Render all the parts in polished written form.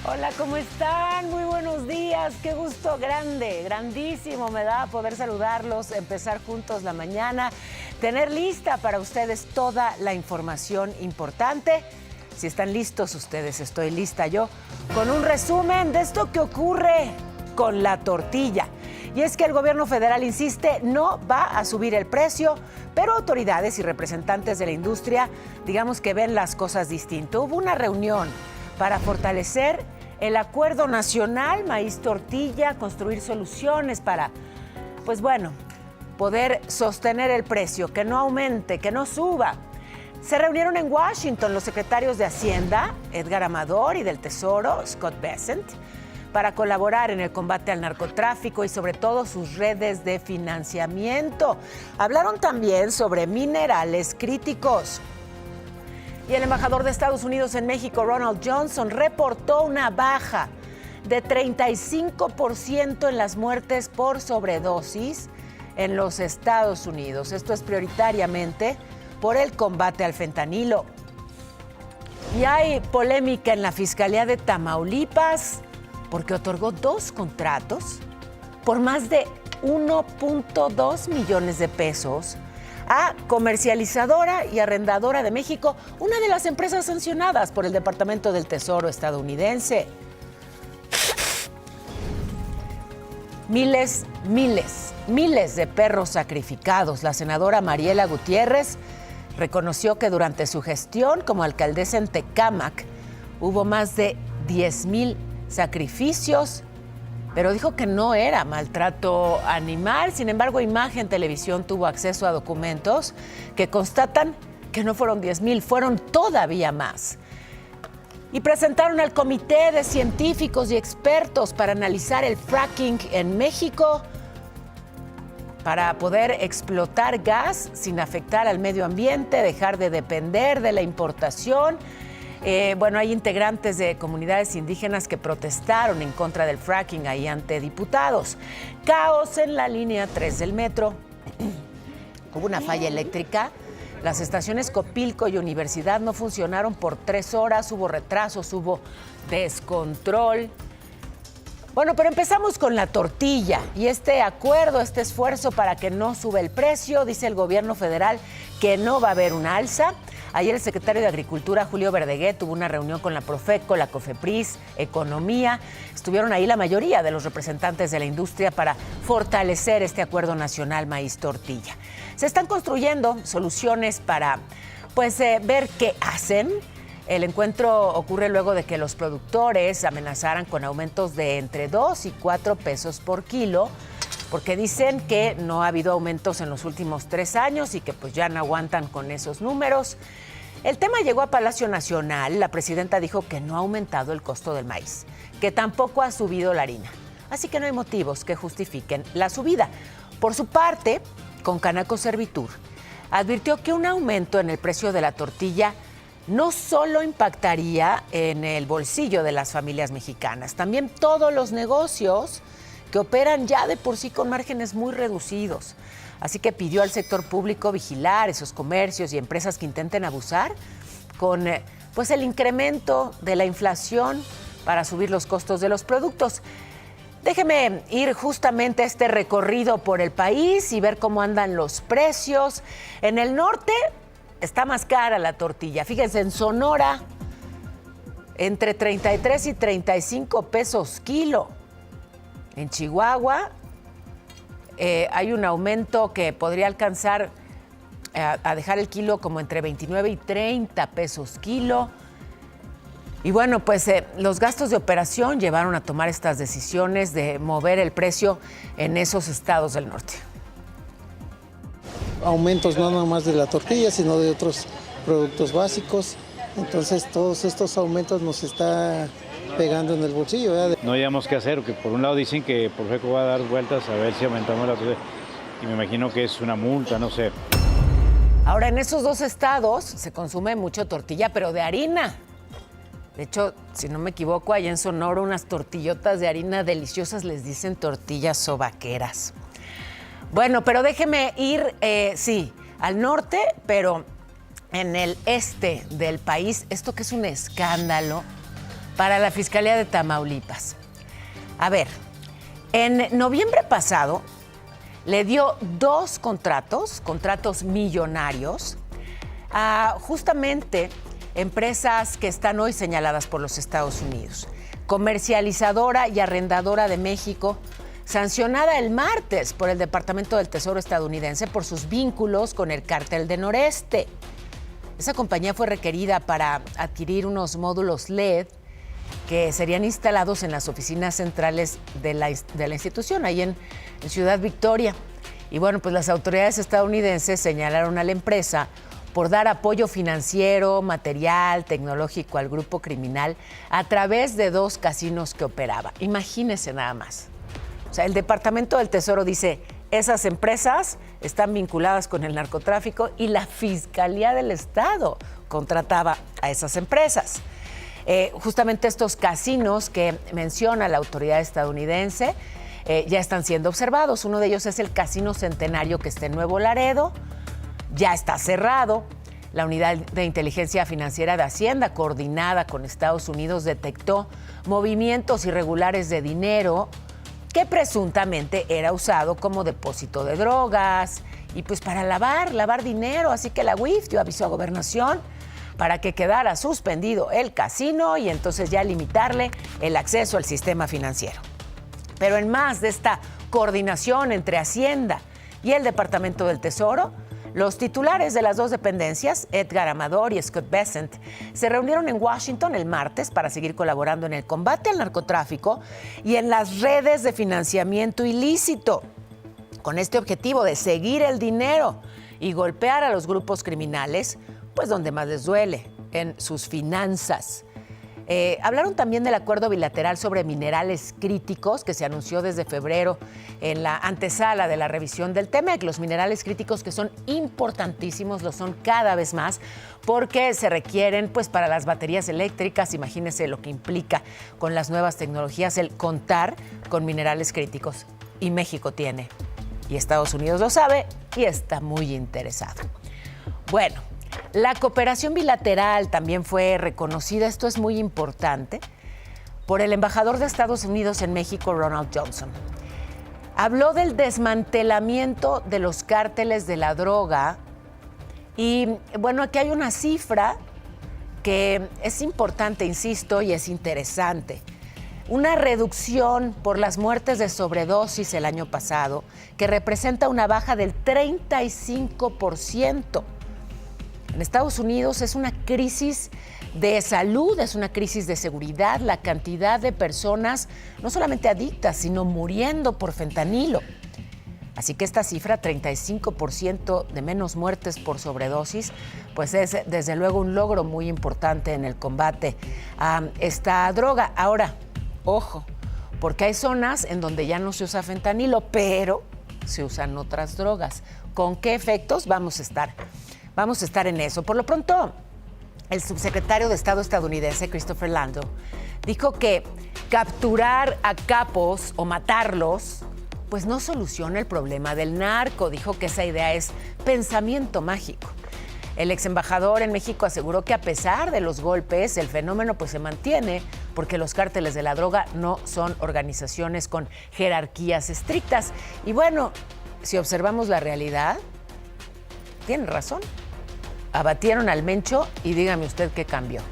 Hola, ¿cómo están? Muy buenos días. Qué gusto grande, grandísimo me da poder saludarlos, empezar juntos la mañana, tener lista para ustedes toda la información importante. Si están listos ustedes, estoy lista yo, con un resumen de esto que ocurre con la tortilla. Y es que el gobierno federal insiste, no va a subir el precio, pero autoridades y representantes de la industria, digamos que ven las cosas distinto. Hubo una reunión para fortalecer el acuerdo nacional maíz-tortilla, construir soluciones para, pues bueno, poder sostener el precio, que no aumente, que no suba. Se reunieron en Washington los secretarios de Hacienda, Edgar Amador, y del Tesoro, Scott Bessent, para colaborar en el combate al narcotráfico y sobre todo sus redes de financiamiento. Hablaron también sobre minerales críticos. Y el embajador de Estados Unidos en México, Ronald Johnson, reportó una baja de 35% en las muertes por sobredosis en los Estados Unidos. Esto es prioritariamente por el combate al fentanilo. Y hay polémica en la Fiscalía de Tamaulipas porque otorgó 2 contratos por más de 1.2 millones de pesos a Comercializadora y Arrendadora de México, una de las empresas sancionadas por el Departamento del Tesoro estadounidense. Miles de perros sacrificados. La senadora Mariela Gutiérrez reconoció que durante su gestión como alcaldesa en Tecámac hubo más de 10,000 sacrificios, pero dijo que no era maltrato animal. Sin embargo, Imagen Televisión tuvo acceso a documentos que constatan que no fueron 10,000, fueron todavía más. Y presentaron al comité de científicos y expertos para analizar el fracking en México para poder explotar gas sin afectar al medio ambiente, dejar de depender de la importación. Hay integrantes de comunidades indígenas que protestaron en contra del fracking ahí ante diputados. Caos en la línea 3 del metro. Hubo una falla eléctrica. Las estaciones Copilco y Universidad no funcionaron por 3 horas. Hubo retrasos, hubo descontrol. Bueno, pero empezamos con la tortilla y este acuerdo, este esfuerzo para que no sube el precio. Dice el gobierno federal que no va a haber una alza. Ayer el secretario de Agricultura, Julio Verdeguer, tuvo una reunión con la Profeco, la Cofepris, Economía. Estuvieron ahí la mayoría de los representantes de la industria para fortalecer este acuerdo nacional maíz-tortilla. Se están construyendo soluciones para, ver qué hacen. El encuentro ocurre luego de que los productores amenazaran con aumentos de entre 2 y 4 pesos por kilo, porque dicen que no ha habido aumentos en los últimos 3 años y que pues ya no aguantan con esos números. El tema llegó a Palacio Nacional. La presidenta dijo que no ha aumentado el costo del maíz, que tampoco ha subido la harina. Así que no hay motivos que justifiquen la subida. Por su parte, con Canaco Servitur, advirtió que un aumento en el precio de la tortilla no solo impactaría en el bolsillo de las familias mexicanas, también todos los negocios que operan ya de por sí con márgenes muy reducidos. Así que pidió al sector público vigilar esos comercios y empresas que intenten abusar con el incremento de la inflación para subir los costos de los productos. Déjeme ir justamente a este recorrido por el país y ver cómo andan los precios. En el norte está más cara la tortilla. Fíjense, en Sonora, entre 33 y 35 pesos kilo. En Chihuahua hay un aumento que podría alcanzar a dejar el kilo como entre 29 y 30 pesos kilo. Y bueno, los gastos de operación llevaron a tomar estas decisiones de mover el precio en esos estados del norte. Aumentos no nomás de la tortilla, sino de otros productos básicos. Entonces todos estos aumentos nos está pegando en el bolsillo, ¿verdad? No hayamos qué hacer, porque por un lado dicen que Profeco va a dar vueltas a ver si aumentamos la tortilla, y me imagino que es una multa, no sé. Ahora, en esos 2 estados se consume mucho tortilla, pero de harina. De hecho, si no me equivoco, allá en Sonora unas tortillotas de harina deliciosas les dicen tortillas sobaqueras. Bueno, pero déjeme ir, al norte, pero en el este del país. Esto que es un escándalo para la Fiscalía de Tamaulipas. A ver, en noviembre pasado le dio 2 contratos millonarios, a justamente empresas que están hoy señaladas por los Estados Unidos. Comercializadora y Arrendadora de México, sancionada el martes por el Departamento del Tesoro estadounidense por sus vínculos con el Cártel del Noreste. Esa compañía fue requerida para adquirir unos módulos LED que serían instalados en las oficinas centrales de la institución, ahí en Ciudad Victoria. Y bueno, pues las autoridades estadounidenses señalaron a la empresa por dar apoyo financiero, material, tecnológico al grupo criminal a través de 2 casinos que operaba. Imagínense nada más. O sea, el Departamento del Tesoro dice, esas empresas están vinculadas con el narcotráfico y la Fiscalía del Estado contrataba a esas empresas. Justamente estos casinos que menciona la autoridad estadounidense ya están siendo observados. Uno de ellos es el Casino Centenario, que está en Nuevo Laredo. Ya está cerrado. La Unidad de Inteligencia Financiera de Hacienda, coordinada con Estados Unidos, detectó movimientos irregulares de dinero que presuntamente era usado como depósito de drogas y pues para lavar dinero. Así que la UIF dio aviso a Gobernación para que quedara suspendido el casino y entonces ya limitarle el acceso al sistema financiero. Pero en más de esta coordinación entre Hacienda y el Departamento del Tesoro, los titulares de las 2 dependencias, Edgar Amador y Scott Bessent, se reunieron en Washington el martes para seguir colaborando en el combate al narcotráfico y en las redes de financiamiento ilícito, con este objetivo de seguir el dinero y golpear a los grupos criminales, pues donde más les duele, en sus finanzas. Hablaron también del acuerdo bilateral sobre minerales críticos que se anunció desde febrero en la antesala de la revisión del TEMEC. Los minerales críticos, que son importantísimos, lo son cada vez más porque se requieren pues para las baterías eléctricas. Imagínense lo que implica con las nuevas tecnologías el contar con minerales críticos. Y México tiene, y Estados Unidos lo sabe y está muy interesado. Bueno, la cooperación bilateral también fue reconocida, esto es muy importante, por el embajador de Estados Unidos en México, Ronald Johnson. Habló del desmantelamiento de los cárteles de la droga y, bueno, aquí hay una cifra que es importante, insisto, y es interesante. Una reducción por las muertes de sobredosis el año pasado, que representa una baja del 35%. En Estados Unidos es una crisis de salud, es una crisis de seguridad, la cantidad de personas no solamente adictas, sino muriendo por fentanilo. Así que esta cifra, 35% de menos muertes por sobredosis, pues es desde luego un logro muy importante en el combate a esta droga. Ahora, ojo, porque hay zonas en donde ya no se usa fentanilo, pero se usan otras drogas. ¿Con qué efectos? Vamos a estar en eso. Por lo pronto, el subsecretario de Estado estadounidense, Christopher Landau, dijo que capturar a capos o matarlos, pues no soluciona el problema del narco. Dijo que esa idea es pensamiento mágico. El ex embajador en México aseguró que a pesar de los golpes, el fenómeno pues se mantiene porque los cárteles de la droga no son organizaciones con jerarquías estrictas. Y bueno, si observamos la realidad, tiene razón. Abatieron al Mencho y dígame usted qué cambió.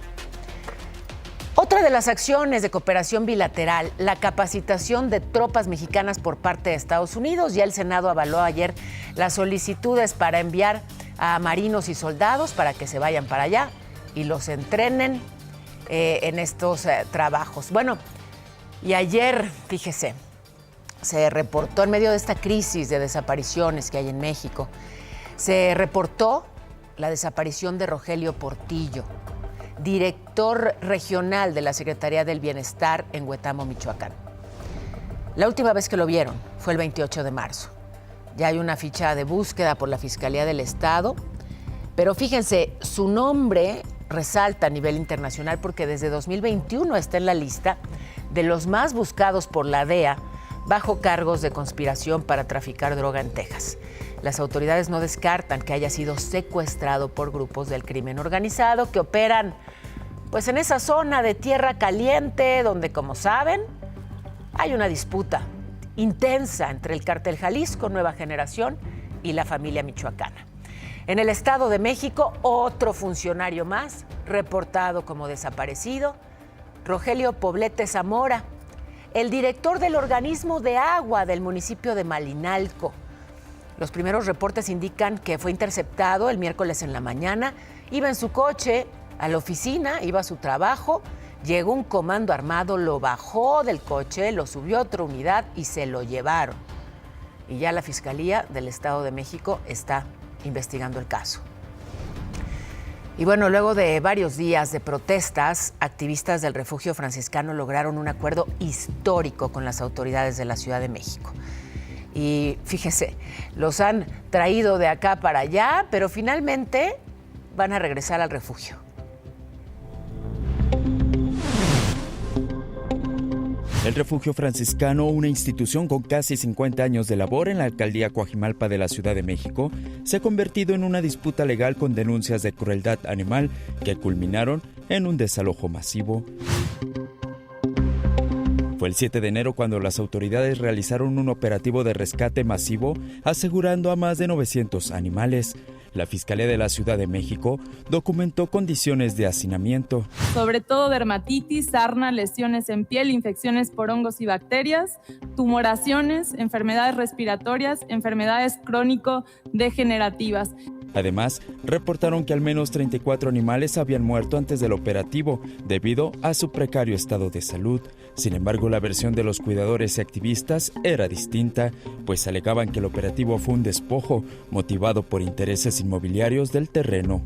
Otra de las acciones de cooperación bilateral, la capacitación de tropas mexicanas por parte de Estados Unidos. Ya el Senado avaló ayer las solicitudes para enviar a marinos y soldados para que se vayan para allá y los entrenen en estos trabajos. Bueno, y ayer, fíjese, se reportó en medio de esta crisis de desapariciones que hay en México, se reportó la desaparición de Rogelio Portillo, director regional de la Secretaría del Bienestar en Huetamo, Michoacán. La última vez que lo vieron fue el 28 de marzo. Ya hay una ficha de búsqueda por la Fiscalía del Estado, pero fíjense, su nombre resalta a nivel internacional porque desde 2021 está en la lista de los más buscados por la DEA bajo cargos de conspiración para traficar droga en Texas. Las autoridades no descartan que haya sido secuestrado por grupos del crimen organizado que operan pues en esa zona de tierra caliente, donde, como saben, hay una disputa intensa entre el Cártel Jalisco Nueva Generación y la familia michoacana. En el Estado de México, otro funcionario más reportado como desaparecido, Rogelio Poblete Zamora, el director del organismo de agua del municipio de Malinalco. Los primeros reportes indican que fue interceptado el miércoles en la mañana, iba en su coche a la oficina, iba a su trabajo, llegó un comando armado, lo bajó del coche, lo subió a otra unidad y se lo llevaron. Y ya la Fiscalía del Estado de México está investigando el caso. Y bueno, luego de varios días de protestas, activistas del Refugio Franciscano lograron un acuerdo histórico con las autoridades de la Ciudad de México. Y fíjese, los han traído de acá para allá, pero finalmente van a regresar al refugio. El Refugio Franciscano, una institución con casi 50 años de labor en la alcaldía Coajimalpa de la Ciudad de México, se ha convertido en una disputa legal con denuncias de crueldad animal que culminaron en un desalojo masivo. Fue el 7 de enero cuando las autoridades realizaron un operativo de rescate masivo, asegurando a más de 900 animales. La Fiscalía de la Ciudad de México documentó condiciones de hacinamiento. Sobre todo dermatitis, sarna, lesiones en piel, infecciones por hongos y bacterias, tumoraciones, enfermedades respiratorias, enfermedades crónico-degenerativas. Además, reportaron que al menos 34 animales habían muerto antes del operativo debido a su precario estado de salud. Sin embargo, la versión de los cuidadores y activistas era distinta, pues alegaban que el operativo fue un despojo motivado por intereses inmobiliarios del terreno.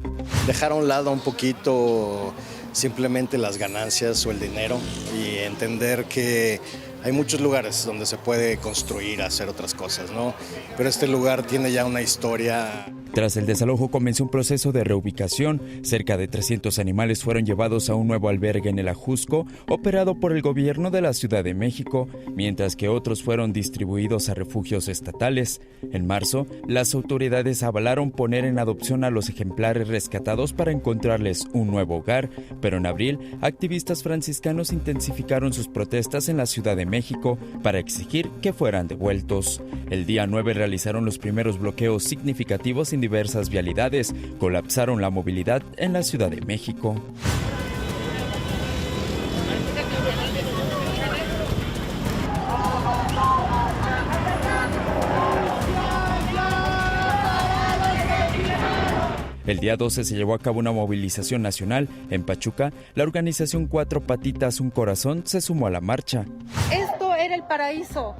Dejar a un lado un poquito simplemente las ganancias o el dinero y entender que hay muchos lugares donde se puede construir, hacer otras cosas, ¿no? Pero este lugar tiene ya una historia. Tras el desalojo comenzó un proceso de reubicación. Cerca de 300 animales fueron llevados a un nuevo albergue en el Ajusco, operado por el gobierno de la Ciudad de México, mientras que otros fueron distribuidos a refugios estatales. En marzo, las autoridades avalaron poner en adopción a los ejemplares rescatados para encontrarles un nuevo hogar, pero en abril, activistas franciscanos intensificaron sus protestas en la Ciudad de México para exigir que fueran devueltos. El día 9 realizaron los primeros bloqueos significativos en diversas vialidades, colapsaron la movilidad en la Ciudad de México. El día 12 se llevó a cabo una movilización nacional. En Pachuca, la organización Cuatro Patitas Un Corazón se sumó a la marcha. Esto era el paraíso,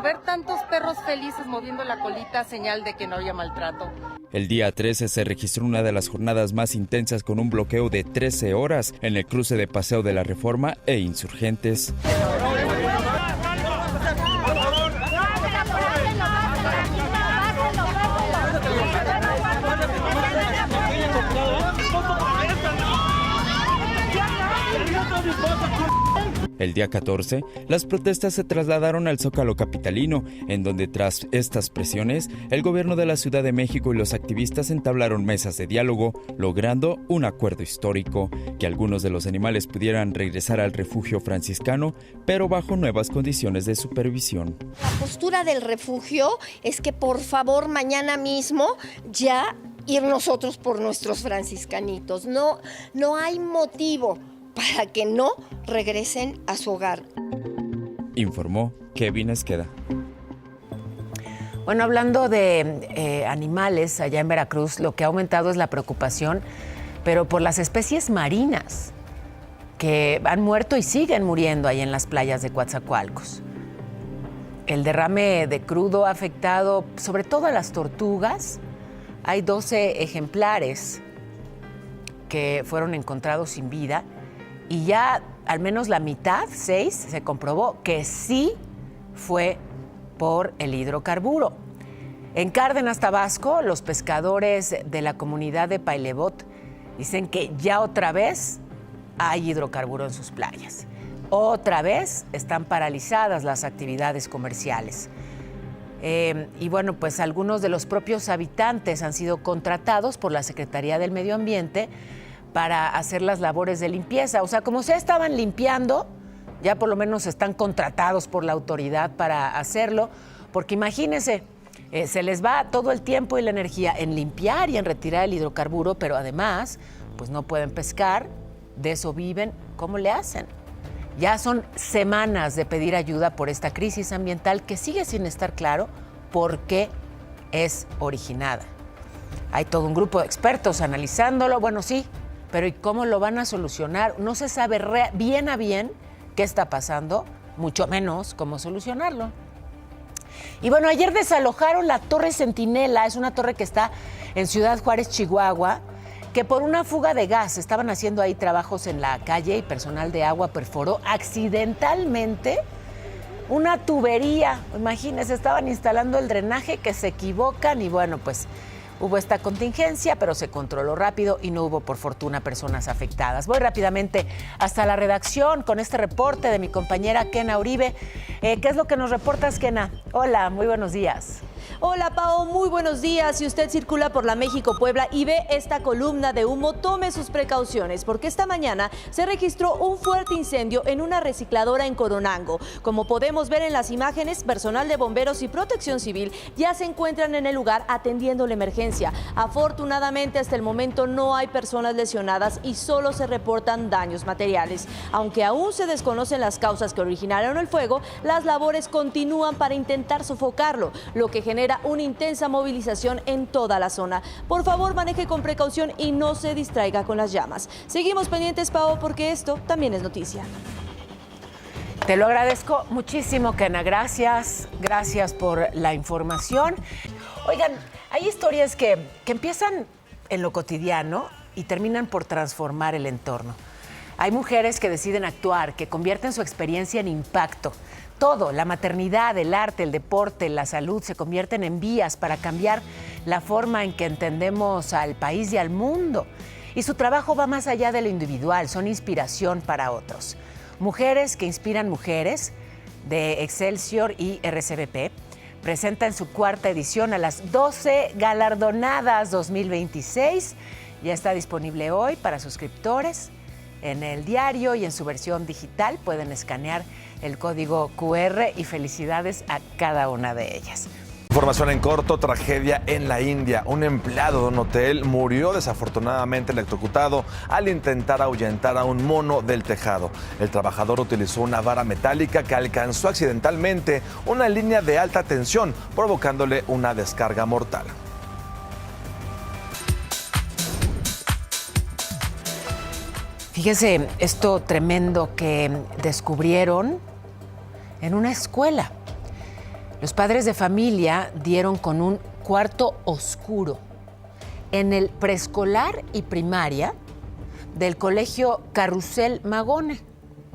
ver tantos perros felices moviendo la colita, señal de que no había maltrato. El día 13 se registró una de las jornadas más intensas con un bloqueo de 13 horas en el cruce de Paseo de la Reforma e Insurgentes. El día 14, las protestas se trasladaron al Zócalo capitalino, en donde tras estas presiones, el gobierno de la Ciudad de México y los activistas entablaron mesas de diálogo, logrando un acuerdo histórico, que algunos de los animales pudieran regresar al refugio franciscano, pero bajo nuevas condiciones de supervisión. La postura del refugio es que por favor mañana mismo ya ir nosotros por nuestros franciscanitos. No hay motivo para que no regresen a su hogar. Informó Kevin Esqueda. Bueno, hablando de animales, allá en Veracruz, lo que ha aumentado es la preocupación, pero por las especies marinas que han muerto y siguen muriendo ahí en las playas de Coatzacoalcos. El derrame de crudo ha afectado sobre todo a las tortugas. Hay 12 ejemplares que fueron encontrados sin vida y ya al menos la mitad, 6, se comprobó que sí fue por el hidrocarburo. En Cárdenas, Tabasco, los pescadores de la comunidad de Pailebot dicen que ya otra vez hay hidrocarburo en sus playas. Otra vez están paralizadas las actividades comerciales. Y bueno, pues algunos de los propios habitantes han sido contratados por la Secretaría del Medio Ambiente para hacer las labores de limpieza. O sea, como ya estaban limpiando, ya por lo menos están contratados por la autoridad para hacerlo, porque imagínense, se les va todo el tiempo y la energía en limpiar y en retirar el hidrocarburo, pero además, pues no pueden pescar, de eso viven. ¿Cómo le hacen? Ya son semanas de pedir ayuda por esta crisis ambiental que sigue sin estar claro por qué es originada. Hay todo un grupo de expertos analizándolo, bueno, sí, pero ¿y cómo lo van a solucionar? No se sabe bien a bien qué está pasando, mucho menos cómo solucionarlo. Y bueno, ayer desalojaron la Torre Centinela, es una torre que está en Ciudad Juárez, Chihuahua, que por una fuga de gas estaban haciendo ahí trabajos en la calle y personal de agua perforó accidentalmente una tubería. Imagínense, estaban instalando el drenaje, que se equivocan y bueno, pues hubo esta contingencia, pero se controló rápido y no hubo, por fortuna, personas afectadas. Voy rápidamente hasta la redacción con este reporte de mi compañera Kena Uribe. ¿Qué es lo que nos reportas, Kena? Hola, muy buenos días. Hola, Pao, muy buenos días. Si usted circula por la México-Puebla y ve esta columna de humo, tome sus precauciones, porque esta mañana se registró un fuerte incendio en una recicladora en Coronango. Como podemos ver en las imágenes, personal de bomberos y protección civil ya se encuentran en el lugar atendiendo la emergencia. Afortunadamente, hasta el momento no hay personas lesionadas y solo se reportan daños materiales. Aunque aún se desconocen las causas que originaron el fuego, las labores continúan para intentar sofocarlo, lo que genera una intensa movilización en toda la zona. Por favor, maneje con precaución y no se distraiga con las llamas. Seguimos pendientes, Pao, porque esto también es noticia. Te lo agradezco muchísimo, Kena. Gracias por la información. Oigan, hay historias que empiezan en lo cotidiano y terminan por transformar el entorno. Hay mujeres que deciden actuar, que convierten su experiencia en impacto. Todo, la maternidad, el arte, el deporte, la salud, se convierten en vías para cambiar la forma en que entendemos al país y al mundo. Y su trabajo va más allá de lo individual, son inspiración para otros. Mujeres que inspiran mujeres, de Excelsior y RCBP, presentan su cuarta edición a las 12 Galardonadas 2026. Ya está disponible hoy para suscriptores en el diario y en su versión digital. Pueden escanear el código QR y felicidades a cada una de ellas. Información en corto, tragedia en la India. Un empleado de un hotel murió desafortunadamente electrocutado al intentar ahuyentar a un mono del tejado. El trabajador utilizó una vara metálica que alcanzó accidentalmente una línea de alta tensión, provocándole una descarga mortal. Fíjese esto tremendo que descubrieron en una escuela. Los padres de familia dieron con un cuarto oscuro en el preescolar y primaria del colegio Carrusel Magone,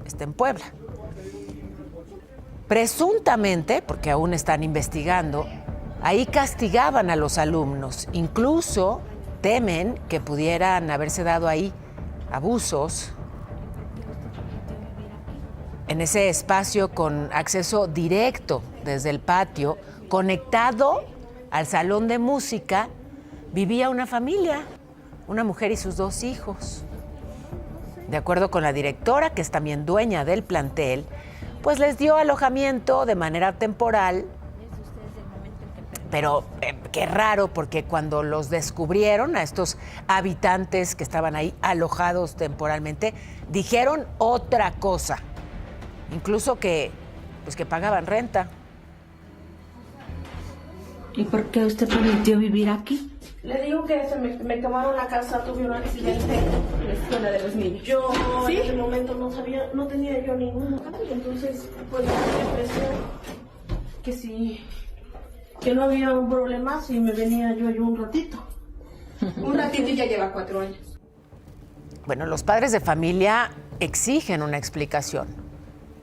está en Puebla. Presuntamente, porque aún están investigando, ahí castigaban a los alumnos. Incluso temen que pudieran haberse dado ahí abusos en ese espacio con acceso directo desde el patio, conectado al salón de música, vivía una familia, una mujer y sus 2 hijos. De acuerdo con la directora, que es también dueña del plantel, pues les dio alojamiento de manera temporal, pero qué raro, porque cuando los descubrieron a estos habitantes que estaban ahí alojados temporalmente, dijeron otra cosa. Incluso que pagaban renta. ¿Y por qué usted permitió vivir aquí? Le digo que me quemaron la casa, tuve un accidente en la escuela de los niños. Yo ¿sí? En ese momento no tenía yo ningún cambio, entonces pues me pareció que sí, que no había un problema si me venía yo un ratito. Un ratito y ya lleva 4 años. Bueno, los padres de familia exigen una explicación.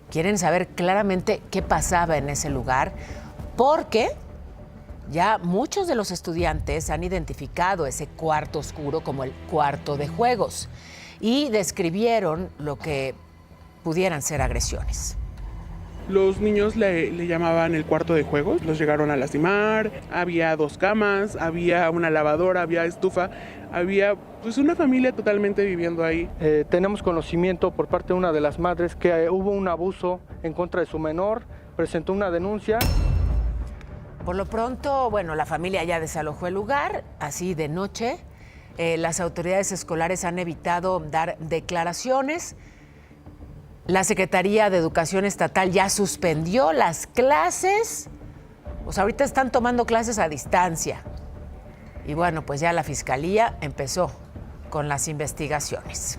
Quieren saber claramente qué pasaba en ese lugar, porque ya muchos de los estudiantes han identificado ese cuarto oscuro como el cuarto de juegos y describieron lo que pudieran ser agresiones. Los niños le llamaban el cuarto de juegos, los llegaron a lastimar, había 2 camas, había una lavadora, había estufa, había pues una familia totalmente viviendo ahí. Tenemos conocimiento por parte de una de las madres que hubo un abuso en contra de su menor, presentó una denuncia. Por lo pronto, bueno, la familia ya desalojó el lugar, así de noche. Las autoridades escolares han evitado dar declaraciones. La Secretaría de Educación Estatal ya suspendió las clases. Pues ahorita están tomando clases a distancia. Y bueno, pues ya la Fiscalía empezó con las investigaciones.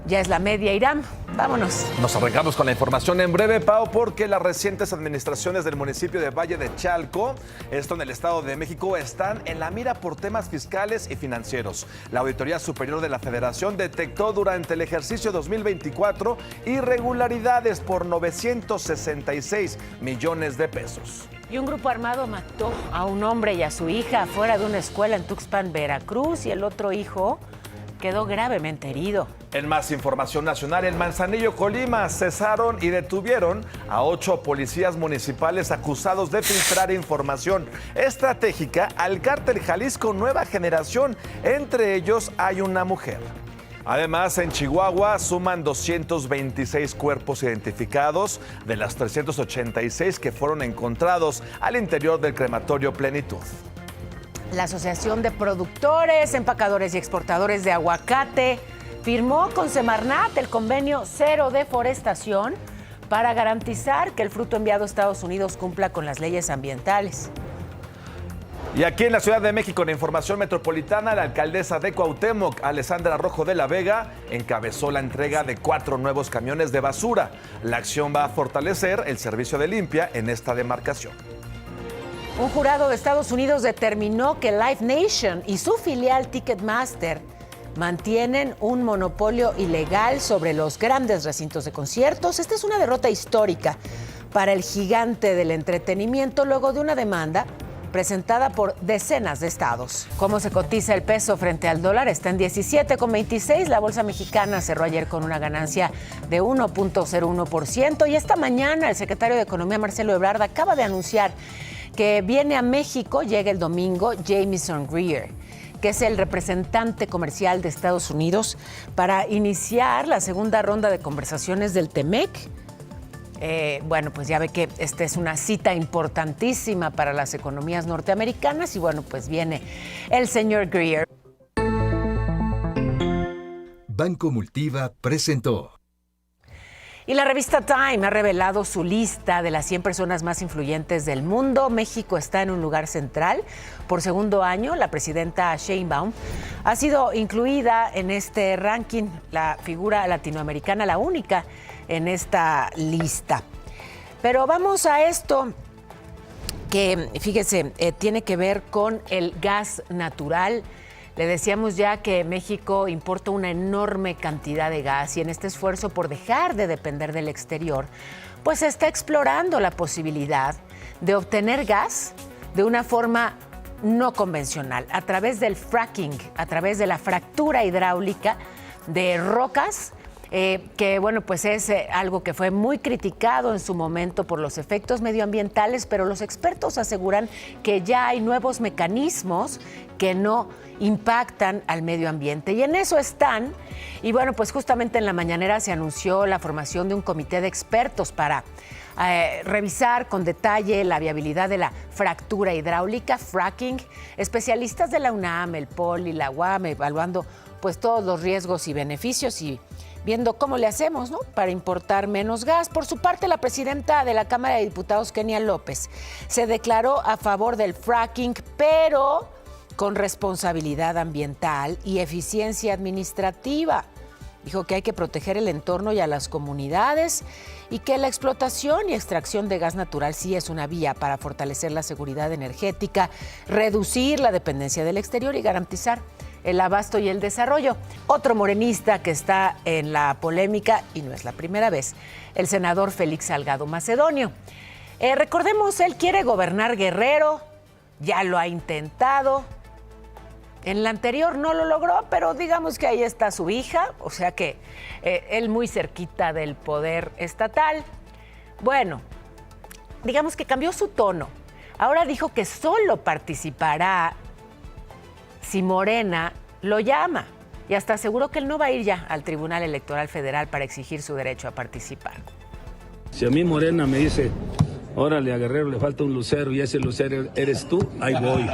Ya es la media, Irán. Vámonos. Nos arrancamos con la información en breve, Pau, porque las recientes administraciones del municipio de Valle de Chalco, esto en el Estado de México, están en la mira por temas fiscales y financieros. La Auditoría Superior de la Federación detectó durante el ejercicio 2024 irregularidades por 966 millones de pesos. Y un grupo armado mató a un hombre y a su hija afuera de una escuela en Tuxpan, Veracruz, y el otro hijo quedó gravemente herido. En más información nacional, en Manzanillo, Colima, cesaron y detuvieron a 8 policías municipales acusados de filtrar información estratégica al cártel Jalisco Nueva Generación. Entre ellos hay una mujer. Además, en Chihuahua suman 226 cuerpos identificados de las 386 que fueron encontrados al interior del crematorio Plenitud. La Asociación de Productores, Empacadores y Exportadores de Aguacate firmó con Semarnat el convenio Cero Deforestación para garantizar que el fruto enviado a Estados Unidos cumpla con las leyes ambientales. Y aquí en la Ciudad de México, en información metropolitana, la alcaldesa de Cuauhtémoc, Alessandra Rojo de la Vega, encabezó la entrega de 4 nuevos camiones de basura. La acción va a fortalecer el servicio de limpia en esta demarcación. Un jurado de Estados Unidos determinó que Live Nation y su filial Ticketmaster mantienen un monopolio ilegal sobre los grandes recintos de conciertos. Esta es una derrota histórica para el gigante del entretenimiento luego de una demanda presentada por decenas de estados. ¿Cómo se cotiza el peso frente al dólar? Está en 17,26. La bolsa mexicana cerró ayer con una ganancia de 1.01%. Y esta mañana el secretario de Economía, Marcelo Ebrard, acaba de anunciar que viene a México, llega el domingo, Jamieson Greer, que es el representante comercial de Estados Unidos, para iniciar la segunda ronda de conversaciones del TEMEC. Bueno, pues ya ve que esta es una cita importantísima para las economías norteamericanas y bueno, pues viene el señor Greer. Banco Multiva presentó. Y la revista Time ha revelado su lista de las 100 personas más influyentes del mundo. México está en un lugar central. Por segundo año, la presidenta Sheinbaum ha sido incluida en este ranking, la figura latinoamericana, la única en esta lista. Pero vamos a esto que, fíjese, tiene que ver con el gas natural. Le decíamos ya que México importa una enorme cantidad de gas y en este esfuerzo por dejar de depender del exterior, pues se está explorando la posibilidad de obtener gas de una forma no convencional, a través del fracking, a través de la fractura hidráulica de rocas, que bueno, pues es algo que fue muy criticado en su momento por los efectos medioambientales, pero los expertos aseguran que ya hay nuevos mecanismos que no impactan al medio ambiente y en eso están. Y bueno, pues justamente en la mañanera se anunció la formación de un comité de expertos para revisar con detalle la viabilidad de la fractura hidráulica, fracking, especialistas de la UNAM, el POL y la UAM evaluando pues todos los riesgos y beneficios y viendo cómo le hacemos, ¿no?, para importar menos gas. Por su parte, la presidenta de la Cámara de Diputados, Kenia López, se declaró a favor del fracking, pero con responsabilidad ambiental y eficiencia administrativa. Dijo que hay que proteger el entorno y a las comunidades y que la explotación y extracción de gas natural sí es una vía para fortalecer la seguridad energética, reducir la dependencia del exterior y garantizar el abasto y el desarrollo. Otro morenista que está en la polémica, y no es la primera vez, el senador Félix Salgado Macedonio. Recordemos, él quiere gobernar Guerrero, ya lo ha intentado. En la anterior no lo logró, pero digamos que ahí está su hija, o sea que él muy cerquita del poder estatal. Bueno, digamos que cambió su tono. Ahora dijo que solo participará si Morena lo llama. Y hasta aseguró que él no va a ir ya al Tribunal Electoral Federal para exigir su derecho a participar. Si a mí Morena me dice, órale, a Guerrero le falta un lucero y ese lucero eres tú, ahí voy.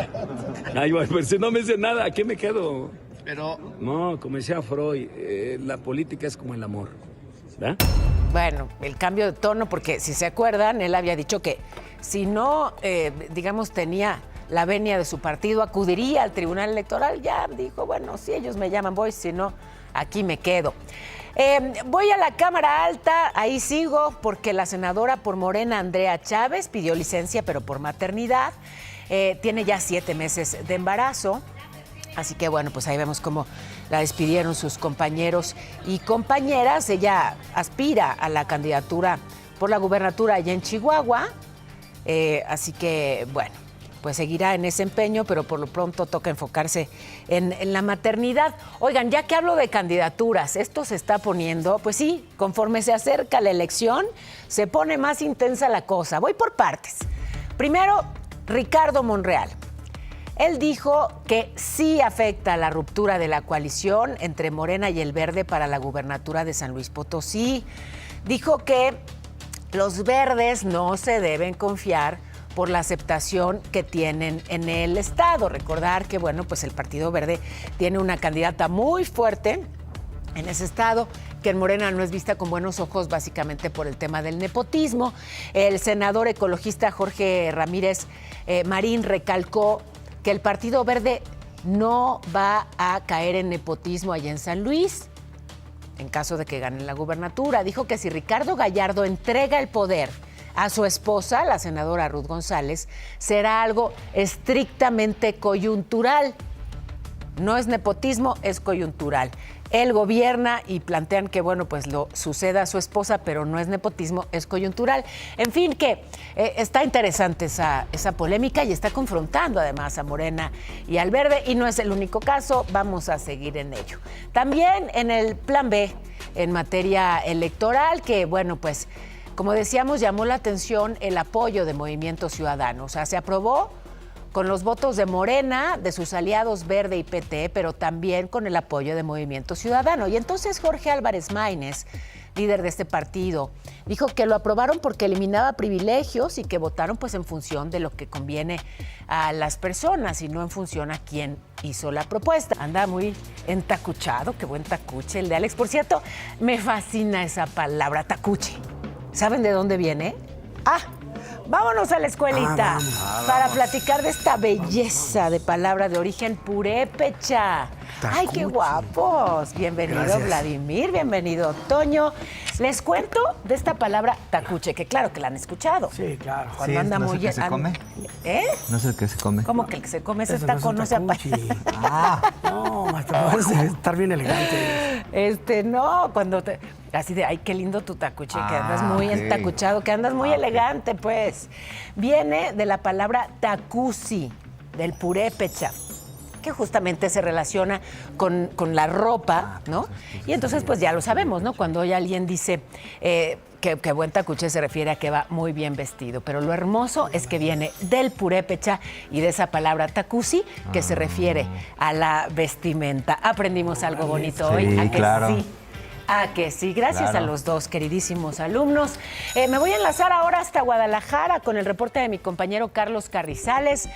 Ahí voy, pero si no me dice nada, ¿a qué me quedo? Pero... No, como decía Freud, la política es como el amor, ¿verdad? Bueno, el cambio de tono, porque si se acuerdan, él había dicho que si no, digamos, tenía la venia de su partido, acudiría al Tribunal Electoral. Ya dijo, bueno, si ellos me llaman, voy, si no, aquí me quedo. Voy a la Cámara Alta, ahí sigo, porque la senadora por Morena, Andrea Chávez, pidió licencia, pero por maternidad. Tiene ya 7 meses de embarazo. Así que bueno, pues ahí vemos cómo la despidieron sus compañeros y compañeras. Ella aspira a la candidatura por la gubernatura allá en Chihuahua. Así que bueno, pues seguirá en ese empeño, pero por lo pronto toca enfocarse en la maternidad. Oigan, ya que hablo de candidaturas, esto se está poniendo, pues sí, conforme se acerca la elección, se pone más intensa la cosa. Voy por partes. Primero, Ricardo Monreal. Él dijo que sí afecta la ruptura de la coalición entre Morena y el Verde para la gubernatura de San Luis Potosí. Dijo que los verdes no se deben confiar por la aceptación que tienen en el estado. Recordar que, bueno, pues el Partido Verde tiene una candidata muy fuerte en ese estado, que en Morena no es vista con buenos ojos básicamente por el tema del nepotismo. El senador ecologista Jorge Ramírez Marín recalcó que el Partido Verde no va a caer en nepotismo allá en San Luis en caso de que gane la gubernatura. Dijo que si Ricardo Gallardo entrega el poder a su esposa, la senadora Ruth González, será algo estrictamente coyuntural. No es nepotismo, es coyuntural. Él gobierna y plantean que, bueno, pues lo suceda a su esposa, pero no es nepotismo, es coyuntural. En fin, que está interesante esa polémica y está confrontando además a Morena y al Verde, y no es el único caso, vamos a seguir en ello. También en el plan B, en materia electoral, que, bueno, pues, como decíamos, llamó la atención el apoyo de Movimiento Ciudadano. O sea, se aprobó con los votos de Morena, de sus aliados Verde y PT, pero también con el apoyo de Movimiento Ciudadano. Y entonces Jorge Álvarez Maínez, líder de este partido, dijo que lo aprobaron porque eliminaba privilegios y que votaron pues en función de lo que conviene a las personas y no en función a quién hizo la propuesta. Anda muy entacuchado, qué buen tacuche el de Alex. Por cierto, me fascina esa palabra, tacuche. ¿Saben de dónde viene? Vámonos a la escuelita para platicar de esta belleza de palabra de origen purépecha. Tacuche. ¡Ay, qué guapos! Bienvenido, gracias. Vladimir, bienvenido, Toño. Les cuento de esta palabra tacuche, que claro que la han escuchado. Sí, claro. Cuando anda ¿no muy... es el que se come? ¿No es el que se come? ¿Cómo que el que se come? Ese taco no se apaga. No, maestro, puedes estar bien elegante. No, cuando te... Así de, ay, qué lindo tu tacuche, que andas muy entacuchado, que andas muy elegante, pues. Viene de la palabra tacusi, del purépecha, que justamente se relaciona con la ropa, ¿no? Y entonces, pues ya lo sabemos, ¿no? Cuando hoy alguien dice que buen tacuche se refiere a que va muy bien vestido. Pero lo hermoso es que viene del purépecha y de esa palabra tacusi, que se refiere a la vestimenta. Aprendimos algo bonito hoy, ¿a que claro. Sí? Ah, que sí, gracias claro. a los dos queridísimos alumnos. Me voy a enlazar ahora hasta Guadalajara con el reporte de mi compañero Carlos Carrizales.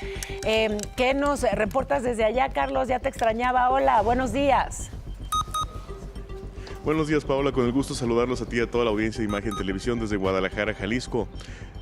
¿Qué nos reportas desde allá, Carlos? Ya te extrañaba. Hola, buenos días. Buenos días, Paola. Con el gusto de saludarlos a ti y a toda la audiencia de Imagen Televisión desde Guadalajara, Jalisco.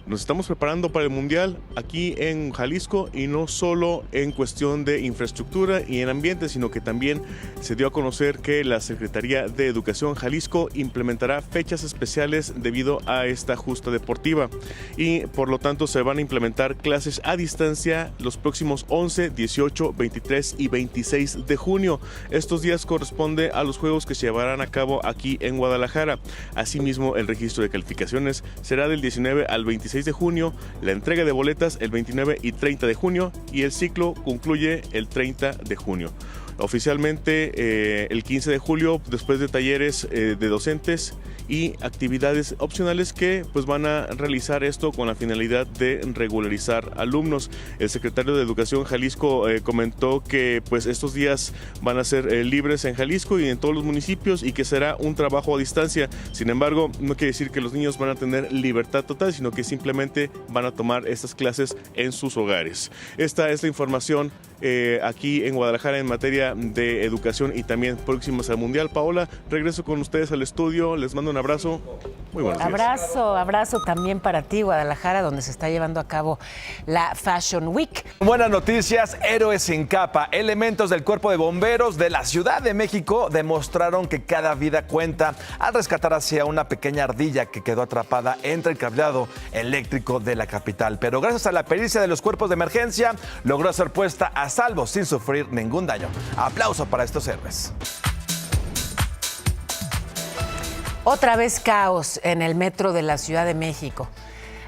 Nos estamos preparando para el Mundial aquí en Jalisco, y no solo en cuestión de infraestructura y en ambiente, sino que también se dio a conocer que la Secretaría de Educación Jalisco implementará fechas especiales debido a esta justa deportiva, y por lo tanto se van a implementar clases a distancia los próximos 11, 18, 23 y 26 de junio. Estos días corresponde a los juegos que se llevarán a cabo aquí en Guadalajara. Asimismo, el registro de calificaciones será del 19 al 26 de junio, la entrega de boletas el 29 y 30 de junio y el ciclo concluye el 30 de junio. oficialmente el 15 de julio, después de talleres de docentes y actividades opcionales que pues van a realizar esto con la finalidad de regularizar alumnos. El secretario de Educación Jalisco comentó que pues estos días van a ser libres en Jalisco y en todos los municipios y que será un trabajo a distancia. Sin embargo, no quiere decir que los niños van a tener libertad total, sino que simplemente van a tomar estas clases en sus hogares. Esta es la información aquí en Guadalajara en materia de educación y también próximas al Mundial. Paola, regreso con ustedes al estudio, les mando un abrazo, muy buenos días. Abrazo también para ti, Guadalajara, donde se está llevando a cabo la Fashion Week. Buenas noticias, héroes sin capa. Elementos del Cuerpo de Bomberos de la Ciudad de México demostraron que cada vida cuenta al rescatar hacia una pequeña ardilla que quedó atrapada entre el cableado eléctrico de la capital. Pero gracias a la pericia de los cuerpos de emergencia, logró ser puesta a salvo sin sufrir ningún daño. Aplauso para estos héroes. Otra vez caos en el metro de la Ciudad de México.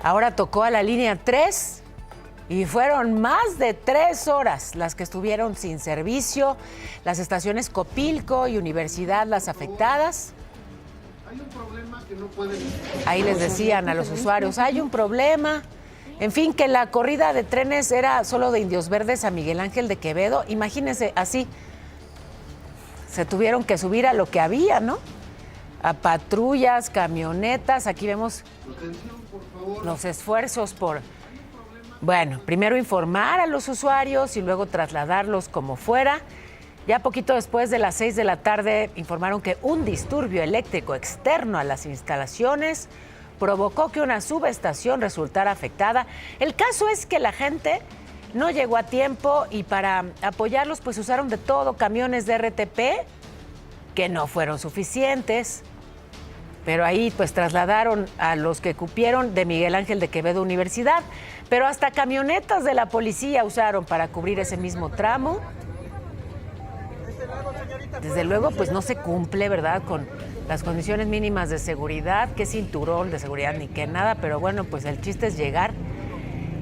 Ahora tocó a la línea 3 y fueron más de 3 horas las que estuvieron sin servicio. Las estaciones Copilco y Universidad las afectadas. Hay un problema que no pueden... Ahí les decían a los usuarios, hay un problema. En fin, que la corrida de trenes era solo de Indios Verdes a Miguel Ángel de Quevedo. Imagínense, así se tuvieron que subir a lo que había, ¿no? A patrullas, camionetas. Aquí vemos los esfuerzos por, bueno, primero informar a los usuarios y luego trasladarlos como fuera. Ya poquito después de las 6 de la tarde informaron que un disturbio eléctrico externo a las instalaciones provocó que una subestación resultara afectada. El caso es que la gente no llegó a tiempo y para apoyarlos pues usaron de todo, camiones de RTP que no fueron suficientes, pero ahí pues trasladaron a los que cupieron de Miguel Ángel de Quevedo Universidad, pero hasta camionetas de la policía usaron para cubrir ese mismo tramo. Desde luego pues no se cumple, ¿verdad?, con las condiciones mínimas de seguridad, qué cinturón de seguridad ni qué nada, pero bueno, pues el chiste es llegar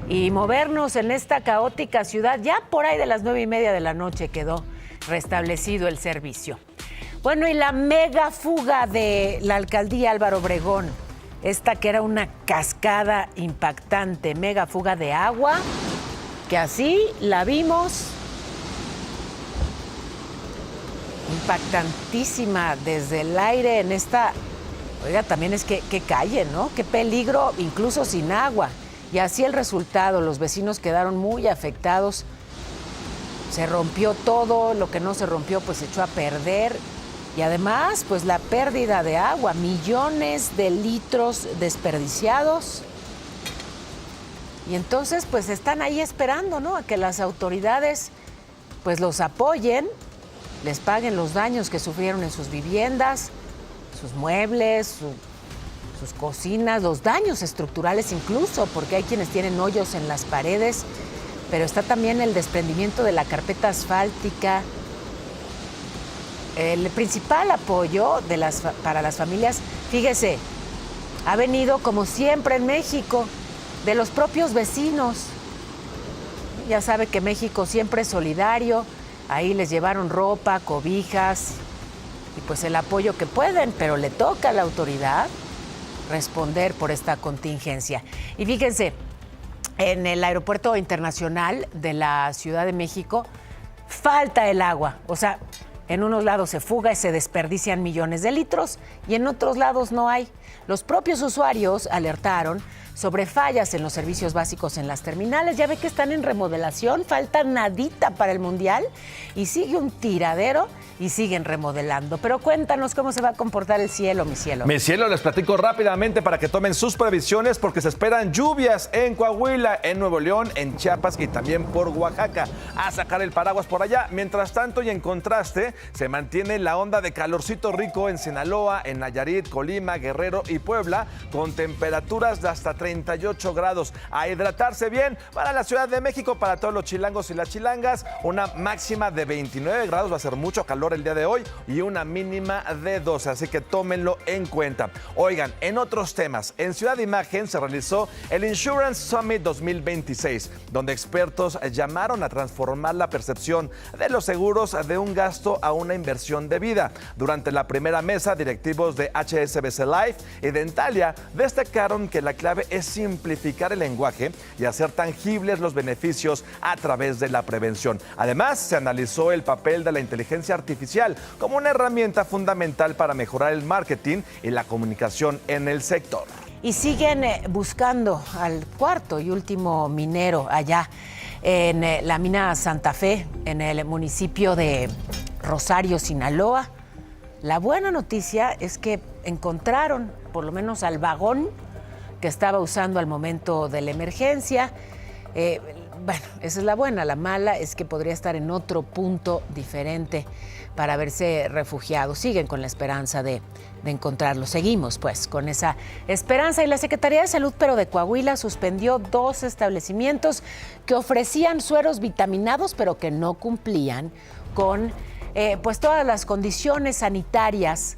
y movernos en esta caótica ciudad. Ya por ahí de las 9:30 de la noche quedó restablecido el servicio. Bueno, y la mega fuga de la alcaldía Álvaro Obregón, esta que era una cascada impactante, mega fuga de agua, que así la vimos, impactantísima desde el aire en esta, oiga, también es que calle, ¿no? Qué peligro, incluso sin agua. Y así el resultado, los vecinos quedaron muy afectados, se rompió todo, lo que no se rompió pues se echó a perder. Y además, pues la pérdida de agua, millones de litros desperdiciados. Y entonces, pues están ahí esperando, ¿no?, a que las autoridades pues los apoyen, les paguen los daños que sufrieron en sus viviendas, sus muebles, sus cocinas, los daños estructurales incluso, porque hay quienes tienen hoyos en las paredes, pero está también el desprendimiento de la carpeta asfáltica. El principal apoyo para las familias, fíjese, ha venido como siempre en México, de los propios vecinos. Ya sabe que México siempre es solidario, ahí les llevaron ropa, cobijas y pues el apoyo que pueden, pero le toca a la autoridad responder por esta contingencia. Y fíjense, en el Aeropuerto Internacional de la Ciudad de México falta el agua, o sea, en unos lados se fuga y se desperdician millones de litros y en otros lados no hay. Los propios usuarios alertaron sobre fallas en los servicios básicos en las terminales. Ya ve que están en remodelación, falta nadita para el Mundial y sigue un tiradero y siguen remodelando. Pero cuéntanos cómo se va a comportar el cielo, mi cielo. Mi cielo, les platico rápidamente para que tomen sus previsiones porque se esperan lluvias en Coahuila, en Nuevo León, en Chiapas y también por Oaxaca. A sacar el paraguas por allá. Mientras tanto y en contraste, se mantiene la onda de calorcito rico en Sinaloa, en Nayarit, Colima, Guerrero y Puebla, con temperaturas de hasta 38 grados. A hidratarse bien para la Ciudad de México, para todos los chilangos y las chilangas. Una máxima de 29 grados, va a ser mucho calor el día de hoy, y una mínima de 12, así que tómenlo en cuenta. Oigan, en otros temas, en Ciudad de Imagen se realizó el Insurance Summit 2026, donde expertos llamaron a transformar la percepción de los seguros de un gasto a una inversión de vida. Durante la primera mesa, directivos de HSBC Life y Dentalia destacaron que la clave es simplificar el lenguaje y hacer tangibles los beneficios a través de la prevención. Además, se analizó el papel de la inteligencia artificial como una herramienta fundamental para mejorar el marketing y la comunicación en el sector. Y siguen buscando al cuarto y último minero allá en la mina Santa Fe, en el municipio de Rosario, Sinaloa. La buena noticia es que encontraron por lo menos al vagón que estaba usando al momento de la emergencia. Bueno, esa es la buena. La mala es que podría estar en otro punto diferente para haberse refugiado. Siguen con la esperanza de encontrarlo. Seguimos, pues, con esa esperanza. Y la Secretaría de Salud, pero de Coahuila, suspendió 2 establecimientos que ofrecían sueros vitaminados, pero que no cumplían con pues todas las condiciones sanitarias.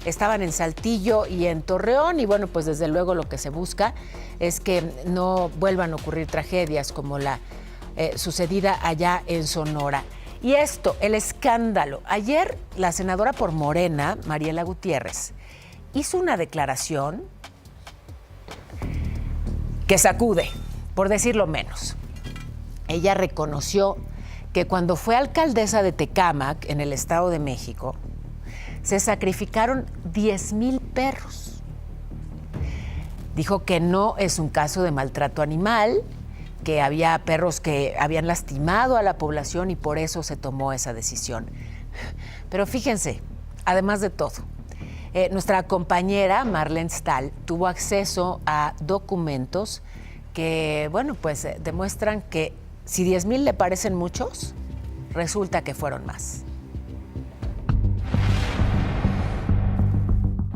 Estaban en Saltillo y en Torreón, y bueno, pues desde luego lo que se busca es que no vuelvan a ocurrir tragedias como la sucedida allá en Sonora. Y esto, el escándalo. Ayer la senadora por Morena, Mariela Gutiérrez, hizo una declaración que sacude, por decirlo menos. Ella reconoció que cuando fue alcaldesa de Tecámac, en el Estado de México, se sacrificaron 10,000 perros. Dijo que no es un caso de maltrato animal, que había perros que habían lastimado a la población y por eso se tomó esa decisión. Pero fíjense, además de todo, nuestra compañera Marlene Stahl tuvo acceso a documentos que, bueno, pues demuestran que si 10,000 le parecen muchos, resulta que fueron más.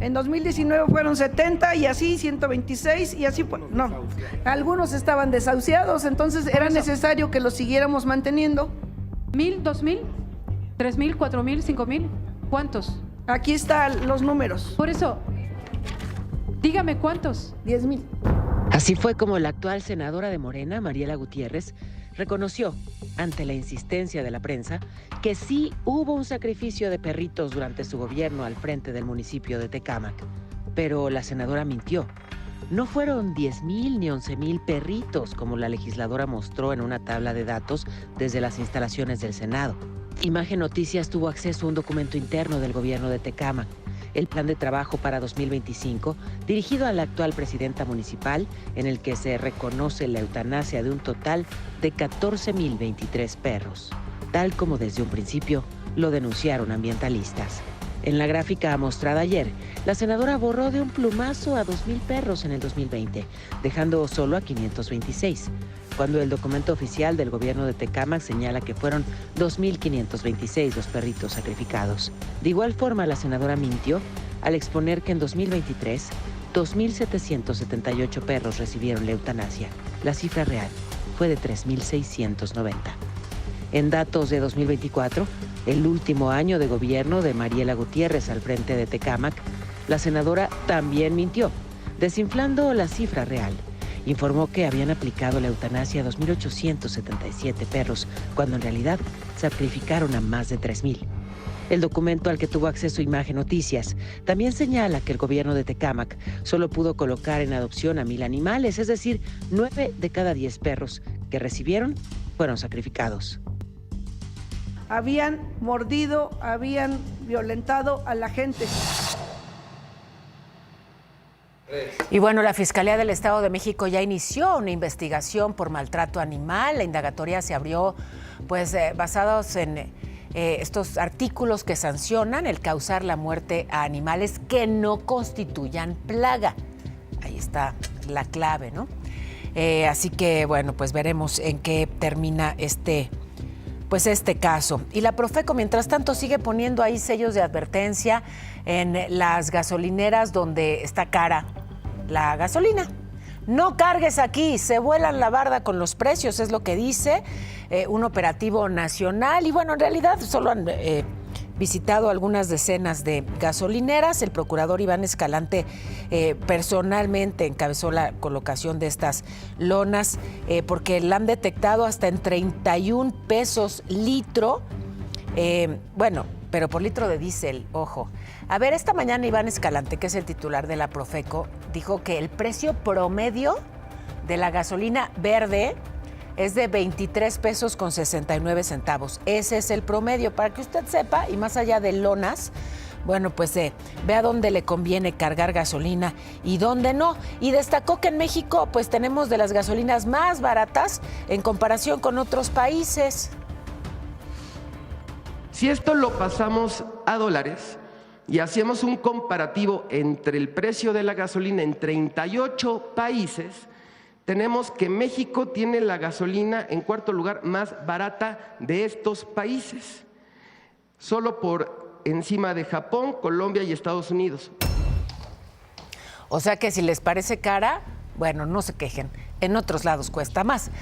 En 2019 fueron 70 y así 126 y así, no, algunos estaban desahuciados, entonces era necesario que los siguiéramos manteniendo. 1,000, 2,000, 3,000, 4,000, 5,000, ¿cuántos? Aquí están los números. Por eso, dígame cuántos. 10,000. Así fue como la actual senadora de Morena, Mariela Gutiérrez, reconoció, ante la insistencia de la prensa, que sí hubo un sacrificio de perritos durante su gobierno al frente del municipio de Tecámac. Pero la senadora mintió. No fueron 10,000 ni 11,000 perritos, como la legisladora mostró en una tabla de datos desde las instalaciones del Senado. Imagen Noticias tuvo acceso a un documento interno del gobierno de Tecámac, el plan de trabajo para 2025, dirigido a la actual presidenta municipal, en el que se reconoce la eutanasia de un total de 14,023 perros, tal como desde un principio lo denunciaron ambientalistas. En la gráfica mostrada ayer, la senadora borró de un plumazo a 2,000 perros en el 2020, dejando solo a 526, cuando el documento oficial del gobierno de Tecámac señala que fueron 2,526 los perritos sacrificados. De igual forma, la senadora mintió al exponer que en 2023, 2,778 perros recibieron la eutanasia. La cifra real fue de 3,690. En datos de 2024, el último año de gobierno de Mariela Gutiérrez al frente de Tecámac, la senadora también mintió, desinflando la cifra real. Informó que habían aplicado la eutanasia a 2,877 perros, cuando en realidad sacrificaron a más de 3,000. El documento al que tuvo acceso Imagen Noticias también señala que el gobierno de Tecámac solo pudo colocar en adopción a 1,000 animales, es decir, 9 de cada 10 perros que recibieron fueron sacrificados. Habían mordido, habían violentado a la gente. Y bueno, la Fiscalía del Estado de México ya inició una investigación por maltrato animal. La indagatoria se abrió pues basados en estos artículos que sancionan el causar la muerte a animales que no constituyan plaga. Ahí está la clave, ¿no? Así que bueno, pues veremos en qué termina este pues este caso. Y la Profeco, mientras tanto, sigue poniendo ahí sellos de advertencia en las gasolineras donde está cara la gasolina. No cargues aquí, se vuelan la barda con los precios, es lo que dice un operativo nacional. Y bueno, en realidad solo han visitado algunas decenas de gasolineras. El procurador Iván Escalante personalmente encabezó la colocación de estas lonas porque la han detectado hasta en 31 pesos litro. Bueno, pero por litro de diésel, ojo. A ver, esta mañana Iván Escalante, que es el titular de la Profeco, dijo que el precio promedio de la gasolina verde es de 23 pesos con 69 centavos. Ese es el promedio, para que usted sepa, y más allá de lonas, bueno, pues vea dónde le conviene cargar gasolina y dónde no. Y destacó que en México, pues tenemos de las gasolinas más baratas en comparación con otros países. Si esto lo pasamos a dólares y hacemos un comparativo entre el precio de la gasolina en 38 países, tenemos que México tiene la gasolina en cuarto lugar más barata de estos países, solo por encima de Japón, Colombia y Estados Unidos. O sea que si les parece cara, bueno, no se quejen. En otros lados cuesta más.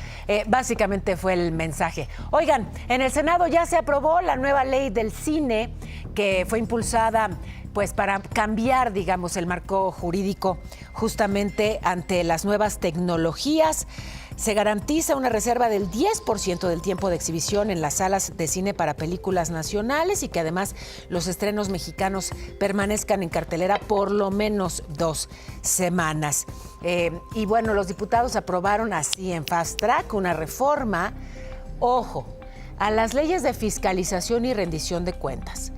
Básicamente fue el mensaje. Oigan, en el Senado ya se aprobó la nueva ley del cine que fue impulsada pues para cambiar, digamos, el marco jurídico justamente ante las nuevas tecnologías. Se garantiza una reserva del 10% del tiempo de exhibición en las salas de cine para películas nacionales y que además los estrenos mexicanos permanezcan en cartelera por lo menos 2 semanas. Y bueno, los diputados aprobaron así en fast track una reforma, ojo, a las leyes de fiscalización y rendición de cuentas.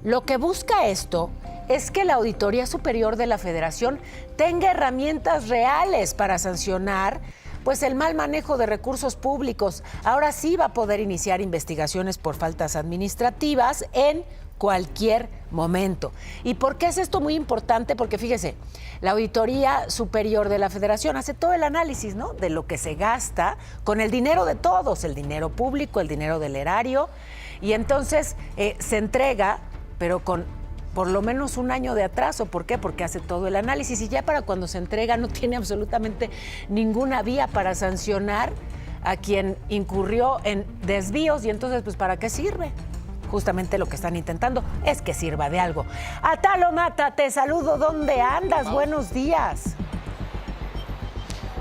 Lo que busca esto es que la Auditoría Superior de la Federación tenga herramientas reales para sancionar pues el mal manejo de recursos públicos. Ahora sí va a poder iniciar investigaciones por faltas administrativas en cualquier momento. ¿Y por qué es esto muy importante? Porque fíjese, la Auditoría Superior de la Federación hace todo el análisis, ¿no?, de lo que se gasta con el dinero de todos, el dinero público, el dinero del erario, y entonces se entrega, pero con por lo menos un año de atraso. ¿Por qué? Porque hace todo el análisis y ya para cuando se entrega no tiene absolutamente ninguna vía para sancionar a quien incurrió en desvíos y entonces, pues, ¿para qué sirve? Justamente lo que están intentando es que sirva de algo. Atalo Mata, te saludo. ¿Dónde andas? Buenos días.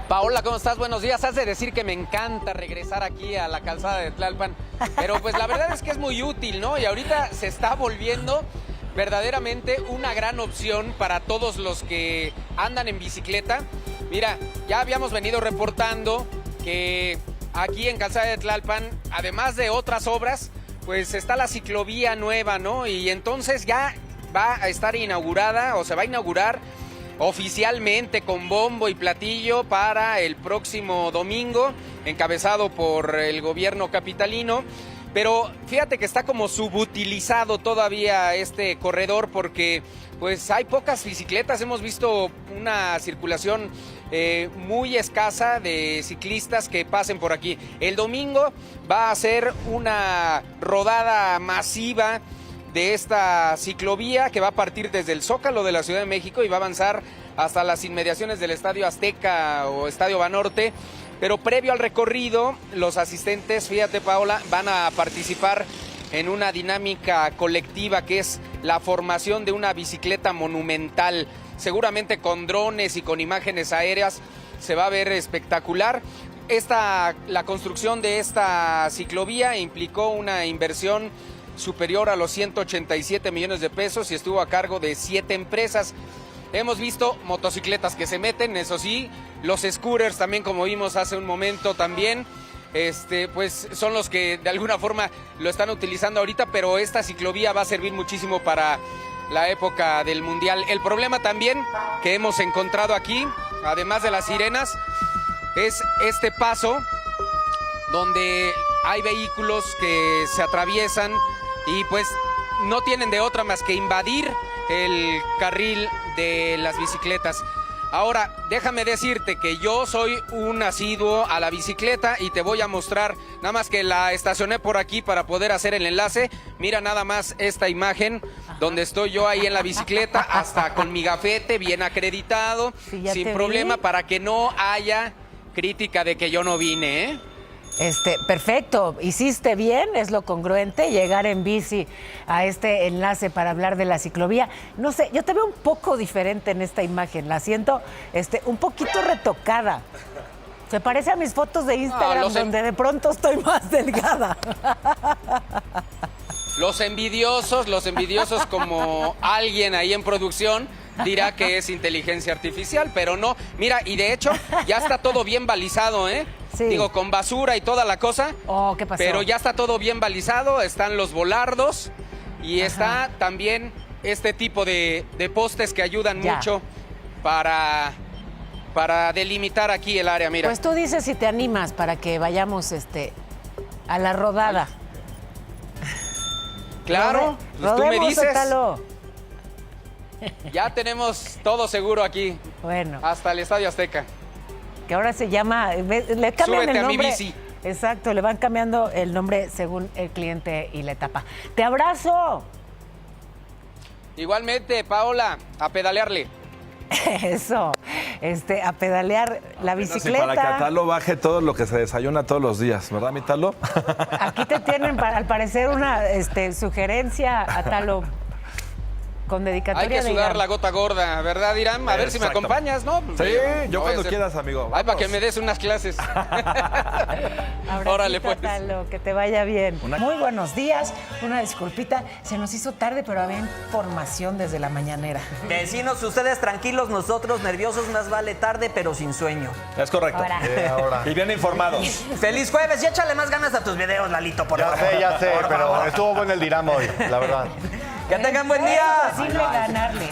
Paola, ¿cómo estás? Buenos días. Has de decir que me encanta regresar aquí a la calzada de Tlalpan, pero pues la verdad es que es muy útil, ¿no? Y ahorita se está volviendo verdaderamente una gran opción para todos los que andan en bicicleta. Mira, ya habíamos venido reportando que aquí en Calzada de Tlalpan, además de otras obras, pues está la ciclovía nueva, ¿no? Y entonces ya va a estar inaugurada o se va a inaugurar oficialmente con bombo y platillo para el próximo domingo, encabezado por el gobierno capitalino. Pero fíjate que está como subutilizado todavía este corredor porque pues hay pocas bicicletas. Hemos visto una circulación muy escasa de ciclistas que pasen por aquí. El domingo va a ser una rodada masiva de esta ciclovía que va a partir desde el Zócalo de la Ciudad de México y va a avanzar hasta las inmediaciones del Estadio Azteca o Estadio Banorte. Pero previo al recorrido, los asistentes, fíjate Paola, van a participar en una dinámica colectiva que es la formación de una bicicleta monumental. Seguramente con drones y con imágenes aéreas se va a ver espectacular. La construcción de esta ciclovía implicó una inversión superior a los 187 millones de pesos y estuvo a cargo de 7 empresas. Hemos visto motocicletas que se meten, eso sí, los scooters también, como vimos hace un momento también, pues son los que de alguna forma lo están utilizando ahorita, pero esta ciclovía va a servir muchísimo para la época del Mundial. El problema también que hemos encontrado aquí, además de las sirenas, es este paso donde hay vehículos que se atraviesan y pues no tienen de otra más que invadir el carril de las bicicletas. Ahora, déjame decirte que yo soy un asiduo a la bicicleta y te voy a mostrar, nada más que la estacioné por aquí para poder hacer el enlace. Mira nada más esta imagen donde estoy yo ahí en la bicicleta, hasta con mi gafete bien acreditado, Sí, ya sin te problema, vi. para que no haya crítica de que yo no vine, ¿eh? Perfecto, hiciste bien, es lo congruente llegar en bici a este enlace para hablar de la ciclovía. No sé, yo te veo un poco diferente en esta imagen, la siento un poquito retocada. Se parece a mis fotos de Instagram donde de pronto estoy más delgada. Los envidiosos como alguien ahí en producción dirá que es inteligencia artificial, pero no. Mira, y de hecho ya está todo bien balizado, ¿eh? Sí. Digo, con basura y toda la cosa. Oh, ¿qué pasó? Pero ya está todo bien balizado, están los volardos y está también este tipo de postes que ayudan mucho para delimitar aquí el área, mira. Pues tú dices si te animas para que vayamos a la rodada. Claro, pues tú me Rodemos, dices. Talo. Ya tenemos todo seguro aquí. Bueno. Hasta el Estadio Azteca. Que ahora se llama, le cambian Súbete el a mi nombre. bici. Exacto, le van cambiando el nombre según el cliente y la etapa. ¡Te abrazo! Igualmente, Paola, a pedalearle. Eso, a pedalear la bicicleta. Para que a Talo baje todo lo que se desayuna todos los días, ¿verdad, mi Talo? Aquí te tienen, al parecer, una sugerencia a Talo con dedicatoria. Hay que de sudar Irán. la gota gorda, ¿verdad, Irán? A ver si me acompañas, ¿no? Sí, yo No cuando vaya a ser- quieras, amigo. Ay, para que me des unas clases. Órale, pues. Talo, que te vaya bien. Muy buenos días. Una disculpita, se nos hizo tarde, pero había información desde la mañanera. Vecinos, ustedes tranquilos, nosotros nerviosos, más vale tarde, pero sin sueño. Es correcto. Ahora. Y bien informados. Feliz jueves y échale más ganas a tus videos, Lalito, por favor. Ya sé, Por pero favor. estuvo bueno el Dirama hoy, la verdad. Que tengan buen día. Es imposible ganarle.